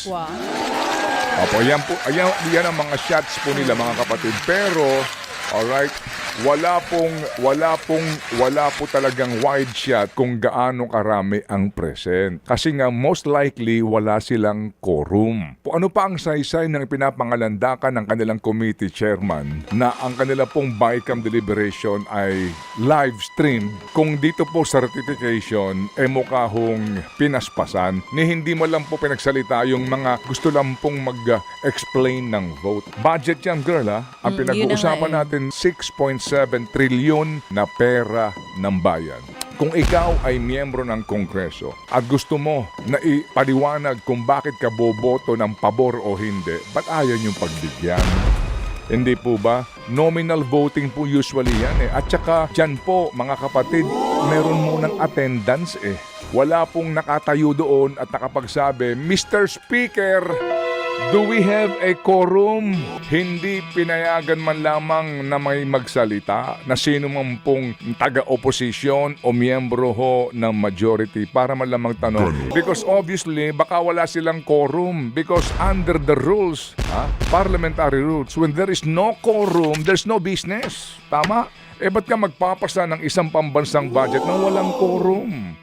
Wow. Opo, yan ang mga shots po nila mga kapatid. Pero, alright, wala po talagang wide shot kung gaano karami ang present. Kasi nga, most likely, wala silang quorum. Ano pa ang saysay ng pinapangalandakan ng kanilang committee chairman na ang kanila pong BICAM deliberation ay live stream? Kung dito po sa ratification, mukha hong pinaspasan ni hindi mo lang po pinagsalita yung mga gusto lang pong mag-explain ng vote. Budget yan, girl, ha? Ang pinag-uusapan natin, 6.7 trilyon na pera ng bayan. Kung ikaw ay miyembro ng Kongreso at gusto mo na ipaliwanag kung bakit ka boboto ng pabor o hindi, ba't ayaw niyong pagbigyan? Hindi po ba? Nominal voting po usually yan eh. At saka dyan po mga kapatid, meron munang attendance eh. Wala pong nakatayo doon at nakapagsabi, Mr. Speaker, do we have a quorum? Hindi pinayagan man lamang na may magsalita na sino man pong taga-oposisyon o miyembro ho ng majority para man lamang tanong. Because obviously, baka wala silang quorum. Because under the rules, parliamentary rules, when there is no quorum, there's no business. Tama? Ba't ka magpapasa ng isang pambansang budget nang walang quorum?